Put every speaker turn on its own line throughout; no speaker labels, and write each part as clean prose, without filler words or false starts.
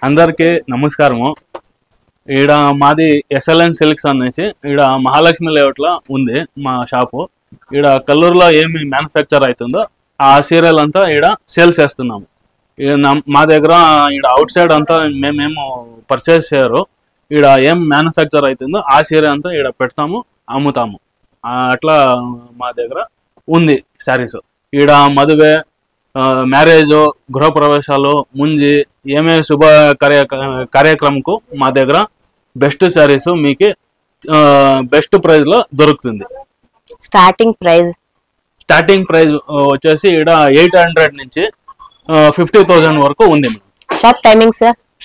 అందరికి నమస్కారము. ఈడ మాది SLN సిల్క్స్ అనేసి ఈడ మహాలక్ష్మి లేఅవుట్లో ఉంది మా షాపు. ఈడ కల్లూరులో ఏమి మ్యానుఫ్యాక్చర్ అవుతుందో ఆ సీరియల్ అంతా ఈడ సేల్స్ చేస్తున్నాము. మా దగ్గర ఈడ అవుట్ సైడ్ అంతా మేమేమో పర్చేస్ చేయరు. ఈడ ఏం మ్యానుఫ్యాక్చర్ అవుతుందో ఆ సీరియల్ అంతా ఈడ పెడతాము, అమ్ముతాము. అట్లా మా దగ్గర ఉంది శారీస్. ఈడ మదువే, మ్యారేజ్, గృహప్రవేశాలు, ముంజి ఏమే శుభ కార్యక్రమంకు మా దగ్గర బెస్ట్ శారీస్ మీకు బెస్ట్ ప్రైస్ లో దొరుకుతుంది.
స్టార్టింగ్ ప్రైస్
వచ్చేసి ఇక్కడ 800 నుంచి 50,000 వరకు ఉంది.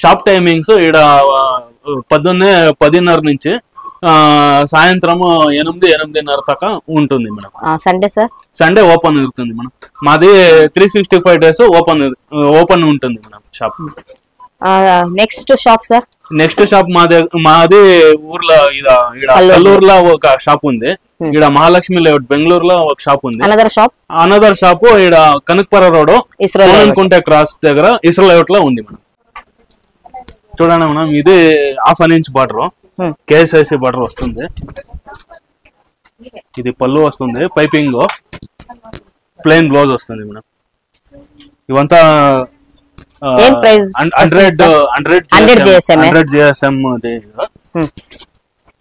షాప్ టైమింగ్స్ ఇక్కడ పొద్దున్నే 10:30 నుంచి సాయంత్రం 8-8:30 దాకా ఉంటుంది మేడం. సండే ఓపెన్ ఉంటుంది మేడం. మాది 365 days ఓపెన్ ఉంటుంది మేడం షాప్. నెక్స్ట్ షాప్ మాది ఊర్లో కల్లూరులో ఒక షాప్ ఉంది. ఇక్కడ మహాలక్ష్మి లేఅవుట్ బెంగళూరులో ఒక షాప్ ఉంది. అనదర్ షాప్ ఇక్కడ కనకపర రోడ్ కుంటే క్రాస్ దగ్గర ఇస్రో లేఅవుట్ లో ఉంది మేడం. చూడండి మేడం, ఇది 1/2 inch బార్డర్, KSIC బార్డర్ వస్తుంది. ఇది పళ్ళు వస్తుంది, పైపింగ్, ప్లెయిన్ బ్లౌజ్ వస్తుంది మేడం. ఇవంతా 100 GSM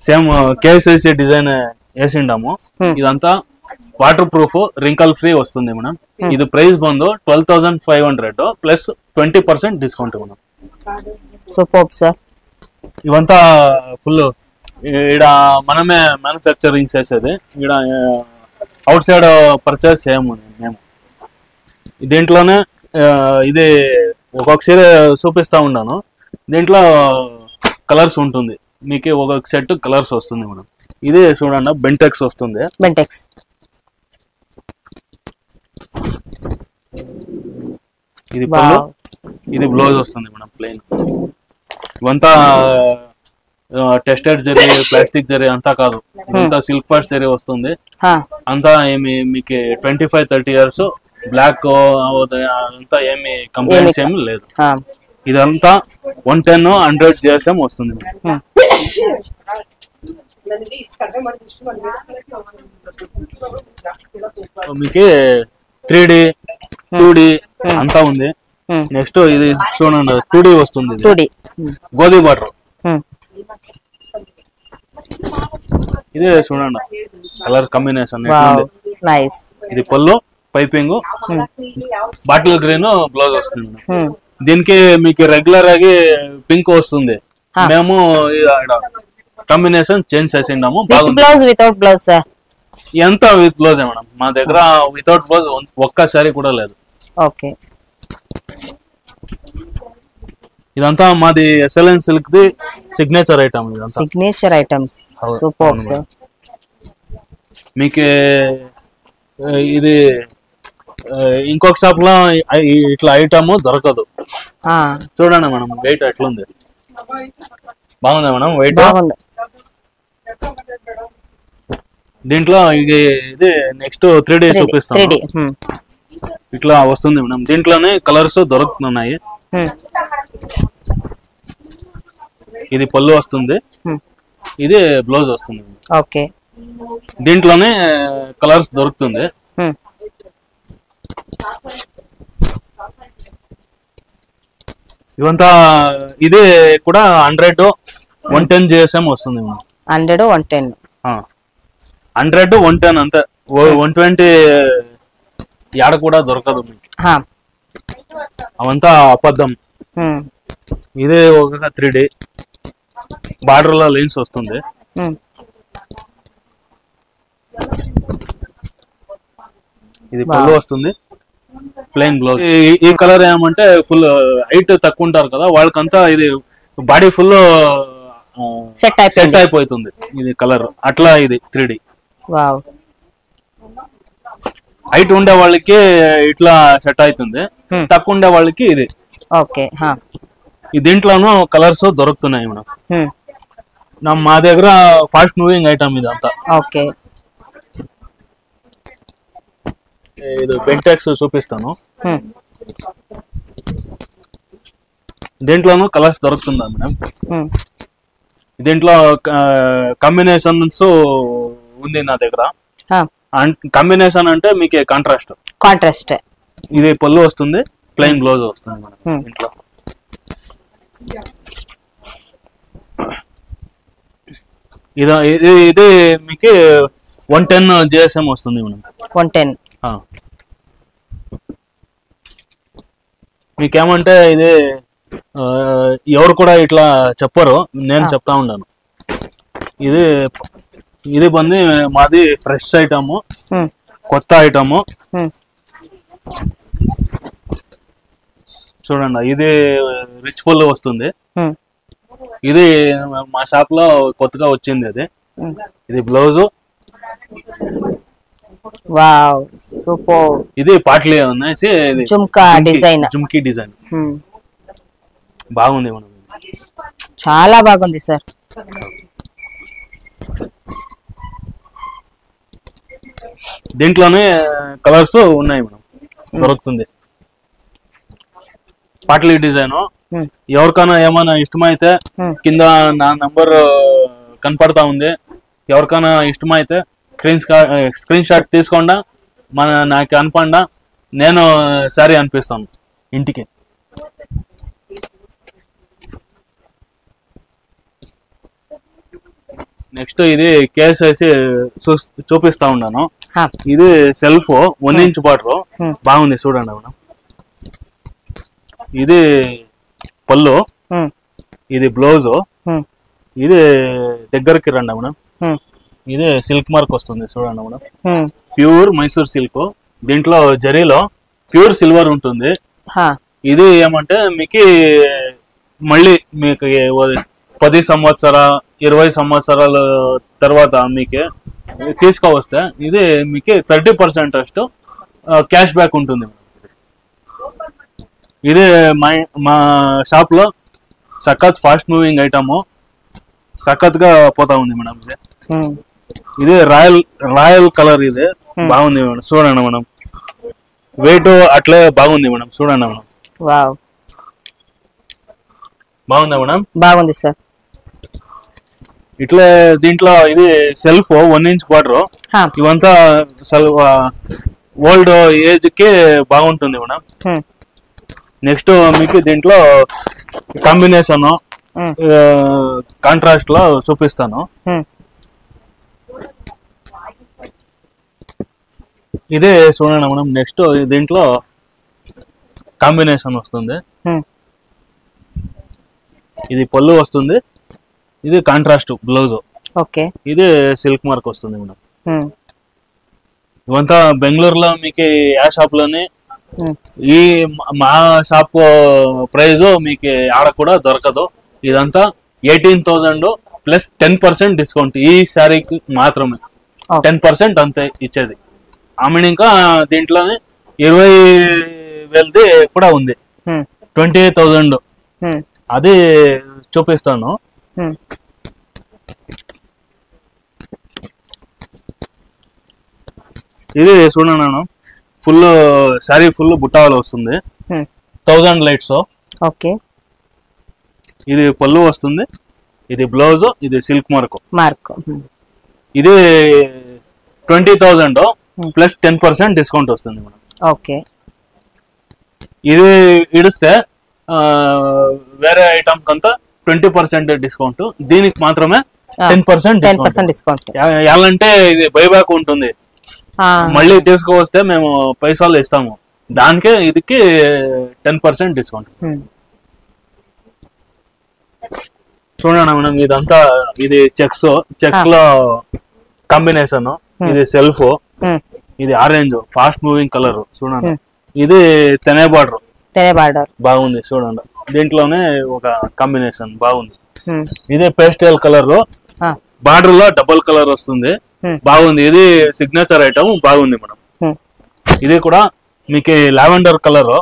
సేమ్ KSIC డిజైన్ వేసిండాము. ఇదంతా వాటర్ ప్రూఫ్, రింకల్ ఫ్రీ వస్తుంది మేడం. ఇది price Bandhu 12,500 plus 20% discount madam.
Super sir.
ఇవంతా ఫుల్ ఈడ మనమే మ్యానుఫ్యాక్చరింగ్ చేసేది. ఈడ అవుట్ సైడ్ పర్చేస్ చేయము మేము. దీంట్లోనే ఇది ఒక్కొక్క సీర చూపిస్తా ఉన్నాను. దీంట్లో కలర్స్ ఉంటుంది, మీకు ఒక్కొక్క సెట్ కలర్స్ వస్తుంది మేడం. ఇది చూడండి, బెంటెక్స్ వస్తుంది. ఇది పళ్ళు, ఇది బ్లౌజ్ వస్తుంది మేడం ప్లెయిన్. ఇవంతా టెస్టెడ్ జరీ, ప్లాస్టిక్ జరీ అంతా కాదు, ఇదంతా సిల్క్ ఫాస్ట్ జరీ వస్తుంది. అంతా ఏమి మీకు 25-30 years బ్లాక్ అంతా ఏమి కంప్లైంట్స్ ఏమి లేదు. ఇదంతా 110-100 GSM వస్తుంది. మీకు 3D 2D అంతా ఉంది. నెక్స్ట్ ఇది చూడండి, 2D వస్తుంది. గోధి బార్డర్. ఇది చూడండి, కలర్ కాంబినేషన్. ఇది పళ్ళు, పైపింగ్, బాటిల్ గ్రీన్ బ్లౌజ్ వస్తుంది. దీనికి మీకు రెగ్యులర్ ఆగి పింక్ వస్తుంది. మేము కాంబినేషన్ చేంజ్ చేసిండాము. ఎంత విత్ బ్లౌజ్ మేడం, మా దగ్గర వితౌట్ బ్లౌజ్ ఒక్కసారి కూడా లేదు. ఇదంతా మాది SLN silk the signature item. మీకు ఇది ఇంకొక షాప్ లో ఇట్లా ఐటమ్ దొరకదు. చూడండి మేడం, వెయిట్ ఎట్లుంది, బాగుందా మేడం? వెయిట్ దీంట్లో ఇది నెక్స్ట్ 3D చూపిస్తాను. ఇట్లా వస్తుంది మేడం. దీంట్లోనే కలర్స్ దొరుకుతున్నాయి. ఇది పళ్ళు వస్తుంది, ఇది బ్లౌజ్ వస్తుంది. దీంట్లోనే కలర్స్ దొరుకుతుంది. ఇవంతా ఇది కూడా 100-110 GSM వస్తుంది.
100-110
అంతే. 120 యాడ కూడా దొరకదు మీకు. అవంతా అబద్ధం. ఇదే ఒక 3D బార్డర్ లో లైన్స్ వస్తుంది. ఇది పళ్ళు వస్తుంది, ప్లెయిన్ బ్లౌజ్. ఈ కలర్ ఏమంటే ఫుల్ హైట్ తక్కువ ఉంటారు కదా, వాళ్ళకంతా ఇది బాడీ ఫుల్ సెట్ అయిపోతుంది ఇది కలర్. అట్లా ఇది 3D. హైట్ ఉండే వాళ్ళకి ఇట్లా సెట్ అవుతుంది, తక్కువ ఉండే వాళ్ళకి ఇది. దీంట్లోనూ కలర్స్ దొరుకుతున్నాయి మేడం. మా దగ్గర ఫాస్ట్ మూవింగ్ ఐటమ్ ఇదంతా. ఇది బెంటెక్స్ చూపిస్తాను. దీంట్లోనూ కలర్స్ దొరుకుతుందా మేడం? దీంట్లో కాంబినేషన్స్ ఉంది నా దగ్గర. కాంబినేషన్ అంటే మీకు కాంట్రాస్ట్. ఇది పళ్ళు వస్తుంది, ప్లెయిన్ బ్లౌజ్ వస్తుంది మేడం. దీంట్లో ఇది మీకు 110 GSM వస్తుంది మేడం.
110.
మీకేమంటే ఇది ఎవరు కూడా ఇట్లా చెప్పరు, నేను చెప్తా ఉన్నాను. ఇది బంది మాది ఫ్రెష్ ఐటమ్, కొత్త ఐటమ్. చూడండి, ఇది రిచ్ ఫుల్ వస్తుంది. ఇది మా షాప్ లో కొత్తగా వచ్చింది. ఇది బ్లౌజ్.
Wow, super.
ఇది పాట్లీ అనేసి జుమ్కీ డిజైన్ బాగుంది మేడం.
చాలా బాగుంది సార్.
దీంట్లోనే కలర్స్ ఉన్నాయి మేడం, దొరుకుతుంది. పాట్లీ డిజైన్. ఎవరికైనా ఏమైనా ఇష్టమైతే కింద నా నంబర్ కనపడతా ఉంది. ఎవరికైనా ఇష్టమైతే స్క్రీన్ షాట్ తీసుకోండా, నాకు అనుపండా, నేను సారీ అనిపిస్తాను ఇంటికి. నెక్స్ట్ ఇది కేస్ వేసి చూపిస్తా ఉన్నాను. ఇది సెల్ఫ్ 1 ఇంచ్ బార్డర్ బాగుంది, చూడండి మేడం. ఇది పళ్ళు, ఇది బ్లౌజ్. ఇది దగ్గరికి రండి మేడం. ఇది సిల్క్ మార్క్ వస్తుంది, చూడండి మేడం. Pure Mysore silk. దీంట్లో జరీలో ప్యూర్ సిల్వర్ ఉంటుంది. ఇది ఏమంటే మీకు మళ్ళీ మీకు 10 సంవత్సరాల 20 సంవత్సరాల తర్వాత మీకు తీసుకోవస్తే ఇది మీకు 30% క్యాష్ బ్యాక్ ఉంటుంది. ఇది మా షాప్ లో సఖత్ ఫాస్ట్ మూవింగ్ ఐటమ్, సఖత్ గా పోతా ఉంది మేడం. ఇది రాయల్ కలర్. ఇది బాగుంది మేడం, చూడండి మేడం. వెయిట్ అట్లే బాగుంది మేడం, చూడండి మేడం. బాగుందా మేడం?
బాగుంది సార్.
ఇట్లే దీంట్లో ఇది సెల్ఫ్ 1 ఇంచ్ బార్డర్. ఇవంతా ఓల్డ్ ఏజ్ కి బాగుంటుంది మేడం. నెక్స్ట్ మీకు దీంట్లో కాంబినేషన్ కాంట్రాస్ట్ లో చూపిస్తాను. ఇదే చూడండి మేడం. నెక్స్ట్ దీంట్లో కాంబినేషన్ వస్తుంది. ఇది పళ్ళు వస్తుంది, ఇది కాంట్రాస్ట్ బ్లౌజ్. ఇది సిల్క్ మార్క్ వస్తుంది మేడం. ఇవంతా బెంగళూరులో మీకు ఆ షాప్ లోనే, ఈ మా షాప్ ప్రైజ్ మీకు ఆడ కూడా దొరకదు. ఇదంతా 18,000 ప్లస్ 10% డిస్కౌంట్. ఈ శారీకి మాత్రమే 10% అంతే ఇచ్చేది. ఆమెను ఇంకా దీంట్లోనే 20,000ది కూడా ఉంది, 28,000. అది చూపిస్తాను. ఇది చూడండి, ఫుల్ శారీ ఫుల్ బుట్టాలు వస్తుంది, 1000 లైట్స్. ఇది పళ్ళు వస్తుంది, ఇది బ్లౌజ్, ఇది సిల్క్ మార్క్. ఇది 20,000 ప్లస్ 10% డిస్కౌంట్ వస్తుంది మేడం. ఇది ఇడిస్తే వేరే ఐటమ్ కంతా 20% డిస్కౌంట్, దీనికి మాత్రమే 10% డిస్కౌంట్. ఎలాంటే ఇది బైబ్యాక్ ఉంటుంది, మళ్ళీ తీసుకువస్తే మేము పైసలు ఇస్తాము, దానికే ఇదికి 10% డిస్కౌంట్. చూడండి మేడం, ఇదంతా ఇది చెక్స్ లో కాంబినేషన్. ఇది సెల్ఫ్, ఇది ఆరెంజ్ ఫాస్ట్ మూవింగ్ కలర్. చూడండి, ఇది తెనే బార్డర్ బాగుంది, చూడండి. దీంట్లోనే ఒక కాంబినేషన్ బాగుంది. ఇది పేస్టల్ కలర్, బార్డర్ లో డబుల్ కలర్ వస్తుంది, బాగుంది. ఇది సిగ్నేచర్ ఐటమ్, బాగుంది మేడం. ఇది కూడా మీకు లావెండర్ కలర్,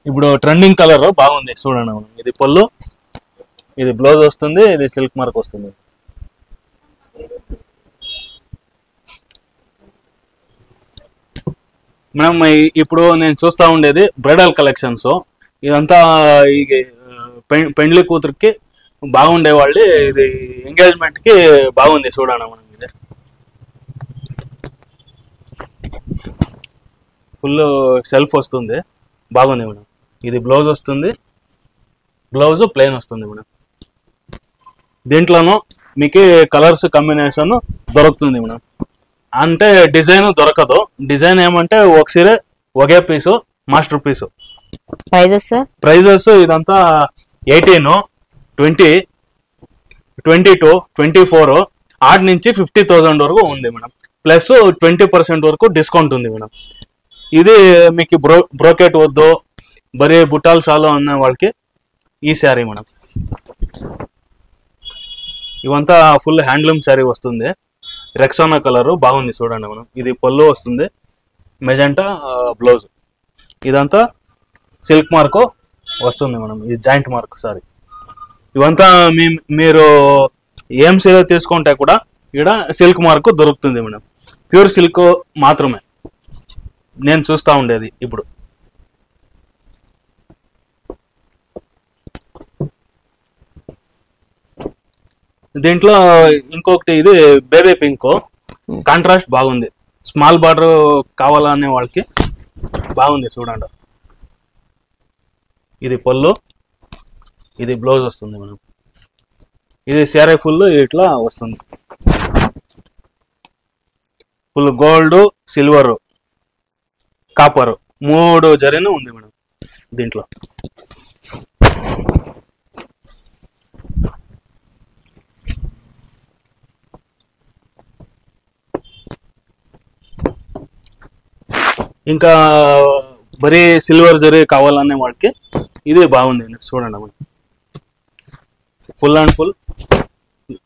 ఇప్పుడు ట్రెండింగ్ కలర్, బాగుంది, చూడండి మేడం. ఇది పళ్ళు, ఇది బ్లౌజ్ వస్తుంది, ఇది సిల్క్ మార్క్ వస్తుంది. మేడం ఇప్పుడు నేను చూస్తా ఉండేది బ్రైడల్ కలెక్షన్స్. ఇదంతా ఈ పెండ్లి కూతురికి బాగుండే వాళ్ళు, ఇది ఎంగేజ్మెంట్ కి బాగుంది చూడండి మనం. ఇది ఫుల్ సెల్ఫ్ వస్తుంది, బాగుంది మేడం. ఇది బ్లౌజ్ వస్తుంది, బ్లౌజ్ ప్లెయిన్ వస్తుంది మేడం. దీంట్లోనూ మీకు కలర్స్ కాంబినేషన్ దొరుకుతుంది మేడం. అంటే డిజైన్ దొరకదు. డిజైన్ ఏమంటే ఒక సీరే ఒకే piece, master piece.
Prices sir?
Prices ఇదంతా 18, 20, 22, 24 ఆర్డ్ నుంచి 50,000 వరకు ఉంది మేడం. ప్లస్ 20% వరకు డిస్కౌంట్ ఉంది మేడం. ఇది మీకు బ్రోకెట్ వద్దు, బరీ బుట్టాలు చాలు అన్న వాళ్ళకి ఈ శారీ మేడం. ఇవంతా ఫుల్ హ్యాండ్లూమ్ శారీ వస్తుంది, రెక్సానా కలర్ బాగుంది చూడండి మేడం. ఇది పళ్ళు వస్తుంది, మెజెంటా బ్లౌజ్. ఇదంతా సిల్క్ మార్క్ వస్తుంది మేడం, ఇది జాయింట్ మార్క్ సారీ. ఇవంతా మీరు ఏం సీర తీసుకుంటే కూడా ఇక్కడ సిల్క్ మార్క్ దొరుకుతుంది మేడం. ప్యూర్ సిల్క్ మాత్రమే నేను చూస్తూ ఉండేది ఇప్పుడు. దీంట్లో ఇంకొకటి ఇది బేబీ పింక్, కాంట్రాస్ట్ బాగుంది. స్మాల్ బార్డర్ కావాలనే వాళ్ళకి బాగుంది చూడండి. ఇది పళ్ళు, ఇది బ్లౌజ్ వస్తుంది మేడం. ఇది శారీ ఫుల్ ఇట్లా వస్తుంది. ఫుల్ గోల్డ్, సిల్వర్, కాపర్ 3 జరీను ఉంది మేడం దీంట్లో. ఇంకా బరీ సిల్వర్ జరీ కావాలనే వాళ్ళకి ఇది బాగుంది చూడండి madam. Full and full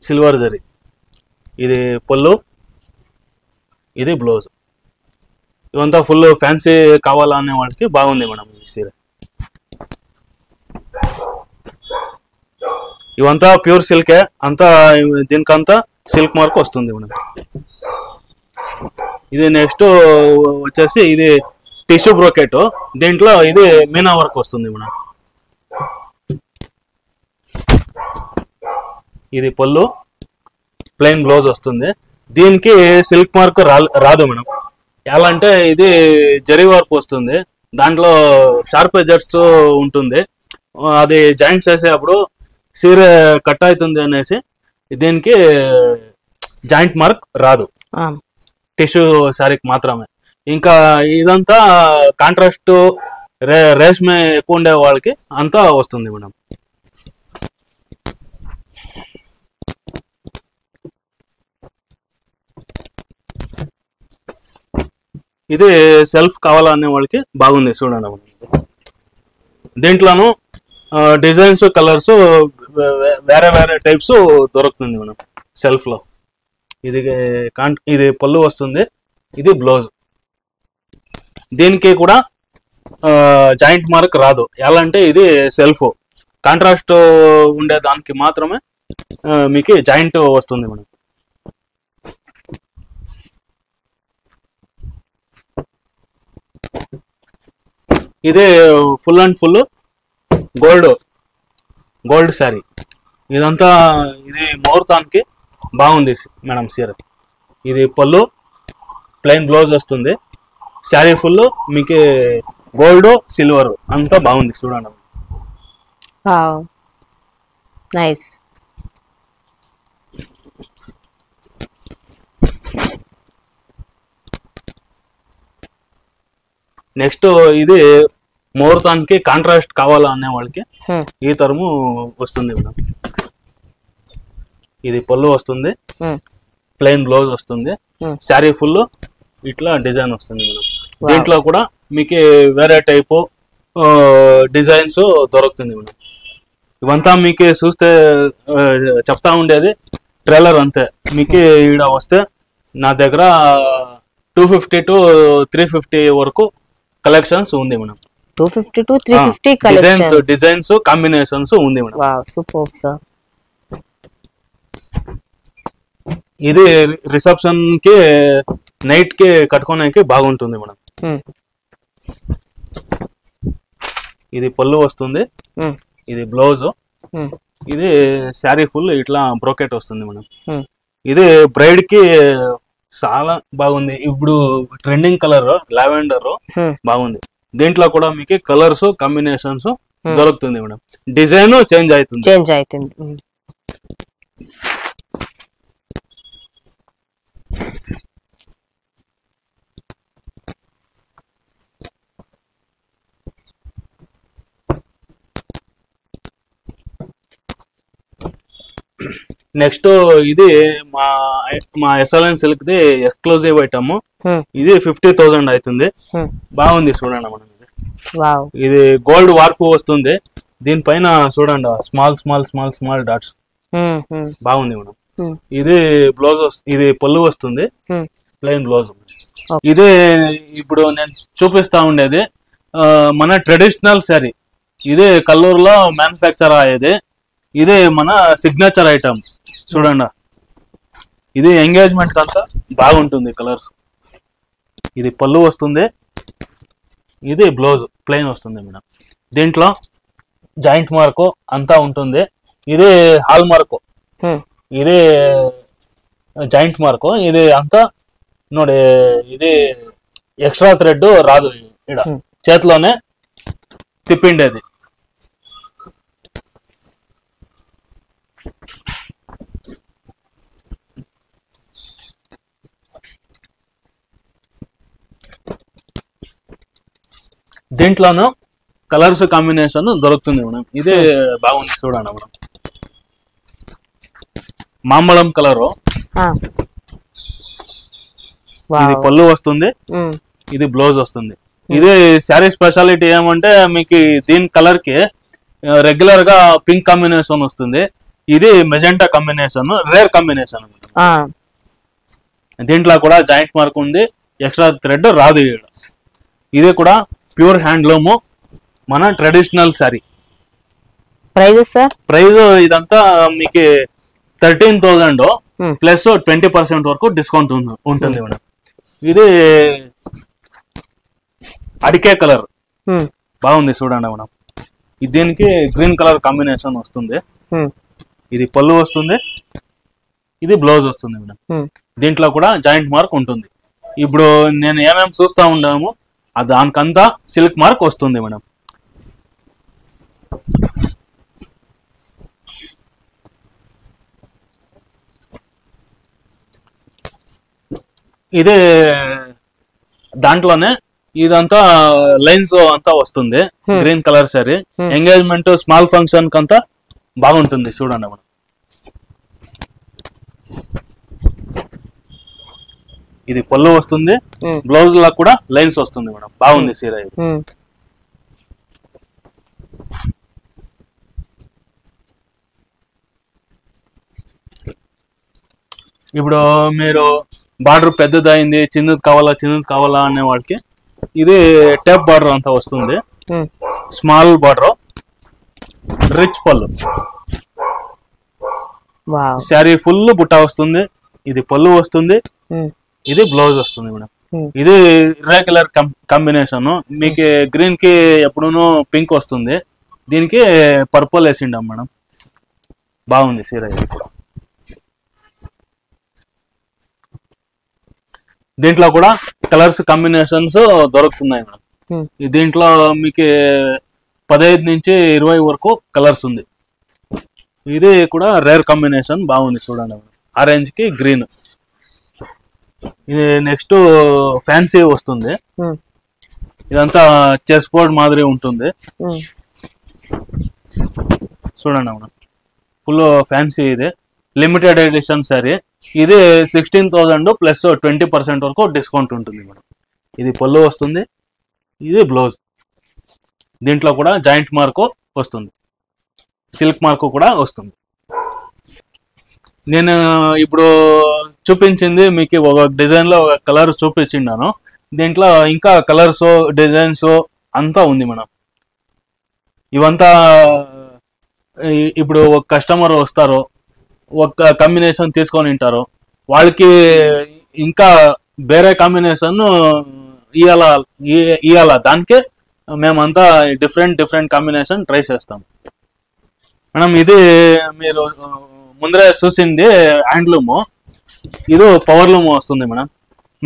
silver zari. ఇది పళ్ళు, ఇది బ్లౌజ్. ఇవంతా ఫుల్ ఫ్యాన్సీ కావాలనే వాళ్ళకి బాగుంది మేడం ఈ సీర. ఇవంతా ప్యూర్ సిల్కే, అంతా దీనికంతా సిల్క్ మార్క్ వస్తుంది మేడం. ఇది నెక్స్ట్ వచ్చేసి ఇది టిష్యూ బ్రోకెట్. దీంట్లో ఇది మీనా వర్క్ వస్తుంది మేడం. ఇది పళ్ళు, ప్లెయిన్ బ్లౌజ్ వస్తుంది. దీనికి సిల్క్ మార్క్ రాదు మేడం. ఎలా అంటే ఇది జరీ వర్క్ వస్తుంది, దాంట్లో షార్ప్ ఎడ్జెస్ ఉంటుంది. అది జాయింట్ చేసేటప్పుడు సీర కట్ అవుతుంది అనేసి దీనికి జాయింట్ మార్క్ రాదు, టిష్యూ శారీకి మాత్రమే. ఇంకా ఇదంతా కాంట్రాస్ట్ రేష్మే ఎక్కువ ఉండే వాళ్ళకి అంతా వస్తుంది మేడం. ఇది సెల్ఫ్ కావాలనే వాళ్ళకి బాగుంది చూడండి మేడం. దీంట్లోనూ డిజైన్స్, కలర్స్ వేరే వేరే టైప్స్ దొరుకుతుంది మేడం సెల్ఫ్ లో. ఇది పళ్ళు వస్తుంది, ఇది బ్లౌజ్. దీనికి కూడా జాయింట్ మార్క్ రాదు. ఎలా అంటే ఇది సెల్ఫ్, కాంట్రాస్ట్ ఉండే దానికి మాత్రమే మీకు జాయింట్ వస్తుంది మేడం. ఇది full and full gold sari. ఇదంతా ఇది ముహూర్తానికి బాగుంది మేడం సీర. ఇది పళ్ళు, ప్లెయిన్ బ్లౌజ్ వస్తుంది. శారీ ఫుల్ మీకు గోల్డ్, సిల్వర్ అంతా బాగుంది చూడండి.
నైస్.
నెక్స్ట్ ఇది ముహూర్తానికి కాంట్రాస్ట్ కావాలనే వాళ్ళకి ఈ తరము వస్తుంది మేడం. ఇది పళ్ళు వస్తుంది, ప్లెయిన్ బ్లౌజ్ వస్తుంది. శారీ ఫుల్ ఇట్లా డిజైన్ వస్తుంది మేడం. దీంట్లో కూడా మీకు వేరే టైపు డిజైన్స్ దొరుకుతుంది మేడం. ఇవంతా మీకు చూస్తే చెప్తా ఉండేది ట్రైలర్ అంతే. మీకు ఈడ వస్తే నా దగ్గర 250 to 350 వరకు కలెక్షన్స్ ఉంది మేడం.
250 to 350
డిజైన్స్ కాంబినేషన్స్ ఉంది మేడం.
Super sir.
ఇది రిసెప్షన్ కి, నైట్ కి కట్టుకోవడానికి బాగుంటుంది మేడం. ఇది పళ్ళు వస్తుంది,
ఉమ్,
ఇది బ్లౌజ్,
ఉమ్,
ఇది శారీ ఫుల్ ఇట్లా బ్రోకెట్ వస్తుంది మేడం.
ఉమ్,
ఇది బ్రైడ్ కి చాలా బాగుంది. ఇప్పుడు ట్రెండింగ్ కలర్ లావెండర్
ఉమ్,
బాగుంది. దీంట్లో కూడా మీకు కలర్స్ కాంబినేషన్స్
Hmm.
దొరుకుతుంది మేడం. డిజైన్ చేంజ్ అవుతుంది.
చేంజ్ అవుతుంది. ఉమ్,
నెక్స్ట్ ఇది మా మా SLN silk the exclusive item.
Um,
ఇది 50,000 అవుతుంది.
ఉమ్.
బాగుంది చూడండి మనం.
వావ్.
ఇది గోల్డ్ వార్పు వస్తుంది. దీనిపైన చూడండి small small small small dots
um, um,
బాగుంది మేడం.
ఉమ్,
ఇది బ్లౌజ్ ఇది పళ్ళు వస్తుంది,
ఉమ్.
Plain blouse.
Okay.
ఇది ఇప్పుడు నేను చూపిస్తా ఉండేది మన ట్రెడిషనల్ శారీ. ఇది కల్లూరులో మ్యానుఫ్యాక్చర్ అయ్యేది. ఇది మన సిగ్నేచర్ ఐటమ్ చూడండి. ఇది ఎంగేజ్మెంట్ అంతా బాగుంటుంది కలర్స్. ఇది పళ్ళు వస్తుంది, ఇది బ్లౌజ్ ప్లెయిన్ వస్తుంది మేడం. దీంట్లో జాయింట్ మార్కు అంతా ఉంటుంది. ఇది హాల్ మార్కు,
ఉమ్,
ఇది ಜಾಯಿಂಟ್ ಮಾರ್ಕು. ಇದು ಅಂತ ನೋಡಿ, ఇది ఎక్స్ట్రా థ్రెడ్ రాదు. ఇక్కడ చేతిలోనే తిప్పిండేది. దీంట్లోనూ కలర్స్ కాంబినేషన్ దొరుకుతుంది మేడం. ఇది బాగుంది చూడండి మేడం. మాంబళం కలరు,
ఆ,
ఇది
వావ్.
పళ్ళు వస్తుంది,
ఉమ్,
ఇది బ్లౌజ్ వస్తుంది. ఇది శారీ స్పెషాలిటీ ఏమంటే మీకు దీని కలర్ కి రెగ్యులర్ గా పింక్ కాంబినేషన్ వస్తుంది. ఇది మెజెంటా కాంబినేషన్, రేర్ కాంబినేషన్.
ఆ,
దీంట్లో కూడా జాయింట్ మార్క్ ఉంది, ఎక్స్ట్రా థ్రెడ్ రాదు ఈడ. ఇది కూడా ప్యూర్ హ్యాండ్లూమ్ మన traditional saree.
Prices sir?
Price ఇదంతా మీకు 13,000
Hmm.
ప్లస్ 20% వరకు డిస్కౌంట్ ఉంటుంది మేడం. ఇది అడికే కలర్
ఉమ్,
బాగుంది చూడండి మేడం. దీనికి గ్రీన్ కలర్ కాంబినేషన్ వస్తుంది.
ఉమ్,
ఇది పళ్ళు వస్తుంది, ఇది బ్లౌజ్ వస్తుంది మేడం.
ఉమ్,
దీంట్లో కూడా జాయింట్ మార్క్ ఉంటుంది. ఇప్పుడు నేను ఏమేమి చూస్తా ఉన్నాము దానికంతా సిల్క్ మార్క్ వస్తుంది మేడం. ఇది దాంట్లోనే ఇదంతా లైన్స్ అంతా వస్తుంది. Green colour sari engagement small function కంతా బాగుంటుంది చూడండి మేడం. ఇది పళ్ళు వస్తుంది,
ఉమ్,
బ్లౌజ్ లా కూడా లైన్స్ వస్తుంది మేడం. బాగుంది సీర ఇది.
ఉమ్,
ఇప్పుడు మీరు బార్డర్ పెద్దదైంది, చిన్నది కావాలా అనే వాళ్ళకి ఇది టేప్ బార్డర్ అంతా వస్తుంది.
ఉమ్,
స్మాల్ బార్డర్, రిచ్ పళ్ళు,
వావ్.
శారీ ఫుల్ బుట్ట వస్తుంది. ఇది పళ్ళు వస్తుంది,
ఉమ్,
ఇది బ్లౌజ్ వస్తుంది మేడం.
ఉమ్,
ఇది ఇర్రెగ్యులర్ కాంబినేషన్. మీకు గ్రీన్ కి ఎప్పుడూనూ పింక్ వస్తుంది, దీనికి పర్పుల్ వేసిండాం మేడం. బాగుంది సీర ఇది కూడా. దీంట్లో కూడా కలర్స్ కాంబినేషన్స్ దొరుకుతున్నాయి మేడం.
ఉమ్,
దీంట్లో మీకు 15 నుంచి 20 వరకు కలర్స్ ఉంది. ఇది కూడా రేర్ కాంబినేషన్ బాగుంది చూడండి మేడం. ఆరెంజ్ కి గ్రీన్. ఇది నెక్స్ట్ ఫ్యాన్సీ వస్తుంది.
ఉమ్,
ఇదంతా చెస్ బోర్డ్ మాదిరి ఉంటుంది
ఉమ్,
చూడండి మేడం. Full fancy. ఇది లిమిటెడ్ ఎడిషన్ సారీ. ఇది 16,000 ప్లస్ 20% వరకు డిస్కౌంట్ ఉంటుంది మేడం. ఇది పళ్ళు వస్తుంది, ఇది బ్లౌజ్. దీంట్లో కూడా జాయింట్ మార్కు వస్తుంది, సిల్క్ మార్కు కూడా వస్తుంది. నేను ఇప్పుడు చూపించింది మీకు ఒక డిజైన్ లో ఒక కలర్ చూపించిండాను. దీంట్లో ఇంకా కలర్స్ డిజైన్స్ అంతా ఉంది మేడం. ఇవంతా ఇప్పుడు ఒక కస్టమర్ వస్తారు, ఒక కాంబినేషన్ తీసుకొని ఉంటారు, వాళ్ళకి ఇంకా వేరే కాంబినేషన్ ఇవ్వాలా దానికే మేమంతా డిఫరెంట్ డిఫరెంట్ కాంబినేషన్ ట్రై చేస్తాం మేడం. ఇది మీరు ముందరే చూసింది హ్యాండ్లూమ్, ఇది పవర్ లూమ్ వస్తుంది మేడం,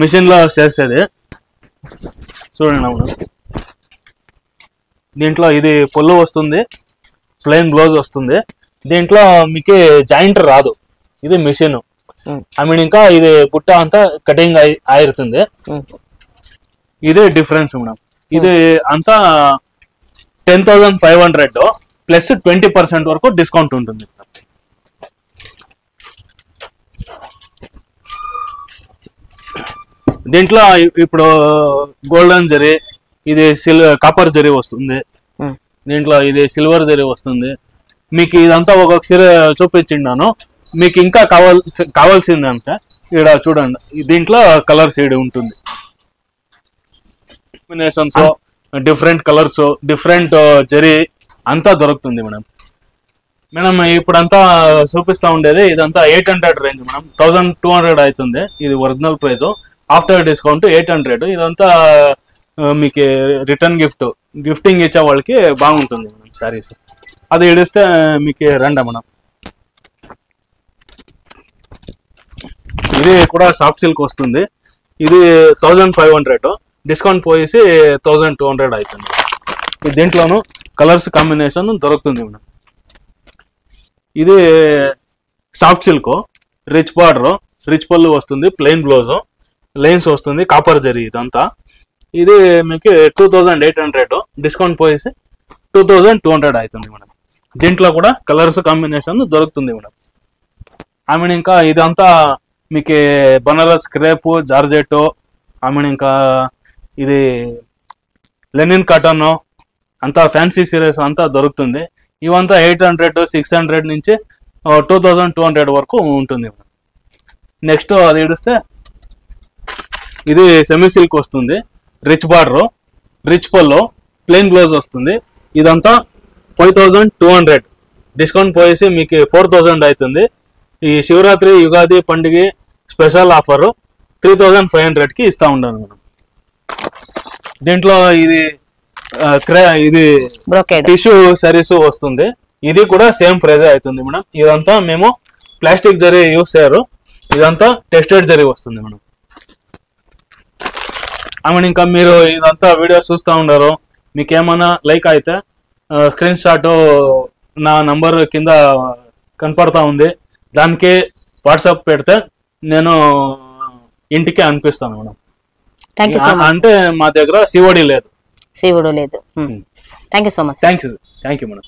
మిషన్ లో చేసేది. చూడండి మేడం, దీంట్లో ఇది పొల్లు వస్తుంది, ప్లెయిన్ బ్లౌజ్ వస్తుంది. దీంట్లో మీకు జాయింట్ రాదు, ఇది మిషన్. ఐ మీన్ ఇంకా ఇది బుట్ట అంతా కటింగ్ ఆయిరుతుంది. ఇదే డిఫరెన్స్ మేడం. ఇది అంతా 10,500 ప్లస్ 20% వరకు డిస్కౌంట్ ఉంటుంది. దీంట్లో ఇప్పుడు గోల్డెన్ జరీ, ఇది కాపర్ జరీ వస్తుంది, దీంట్లో ఇది సిల్వర్ జరీ వస్తుంది. మీకు ఇదంతా ఒక్కొక్క చీర చూపించిండాను, మీకు ఇంకా కావాల్సింది అంతా ఇక్కడ చూడండి. దీంట్లో కలర్ షేడ్ ఉంటుంది, combinations, different colours, different zari అంతా దొరుకుతుంది మేడం. మేడం ఇప్పుడంతా చూపిస్తా ఉండేది ఇదంతా 800 రేంజ్ మేడం, 1200 అవుతుంది ఇది ఒరిజినల్ ప్రైస్. After discount 800. ఇదంతా మీకు రిటర్న్ గిఫ్టింగ్ ఇచ్చే వాళ్ళకి బాగుంటుంది మేడం శారీస్. అది ఇడిస్తే మీకు రండి మేడం. ఇది కూడా సాఫ్ట్ సిల్క్ వస్తుంది, ఇది 1500, డిస్కౌంట్ పోయేసి 1200 అవుతుంది. దీంట్లోనూ కలర్స్ కాంబినేషన్ దొరుకుతుంది మేడం. ఇది soft silk, rich border, rich పళ్ళు వస్తుంది, ప్లెయిన్ బ్లౌజ్, లైన్స్ వస్తుంది, కాపర్ జరీ ఇదంతా. ఇది మీకు 2800, డిస్కౌంట్ పోయేసి 2200 అవుతుంది మేడం. దీంట్లో కూడా కలర్స్ కాంబినేషన్ దొరుకుతుంది మేడం. ఐ మీన్ ఇంకా ఇదంతా మీకు Banaras crepe, georgette, I mean ఇంకా ఇది లెనిన్ కాటన్ అంతా ఫ్యాన్సీ సిరీస్ అంతా దొరుకుతుంది. ఇవంతా 800, 600 నుంచి 2200 వరకు ఉంటుంది మేడం. నెక్స్ట్ అది ఇడిస్తే ఇది సెమీ సిల్క్ వస్తుంది, రిచ్ బార్డర్, రిచ్ పల్లో, ప్లెయిన్ బ్లౌజ్ వస్తుంది. ఇదంతా 5200, డిస్కౌంట్ పోయేసి మీకు 4000 అవుతుంది. ఈ శివరాత్రి యుగాది పండుగ స్పెషల్ ఆఫర్ 3500కి ఇస్తా ఉన్నాను మేడం. దీంట్లో ఇది టిష్యూ సారీస్ వస్తుంది, ఇది కూడా సేమ్ ప్రైజ్ అవుతుంది మేడం. ఇదంతా మేము ప్లాస్టిక్ జరీ యూస్ చేయరు, ఇదంతా టెస్టెడ్ జరీ వస్తుంది మేడం. ఐ మీన్ ఇంకా మీరు ఇదంతా వీడియో చూస్తూ ఉన్నారు, మీకు ఏమైనా లైక్ అయితే స్క్రీన్ షాట్ నా నంబర్ కింద కనపడతా ఉంది, దానికి వాట్సాప్ పెడితే నేను ఇంటికి అనిపిస్తాను మేడం. అంటే మా దగ్గర సిఓడి లేదు.
Thank you so much.
Thank you madam.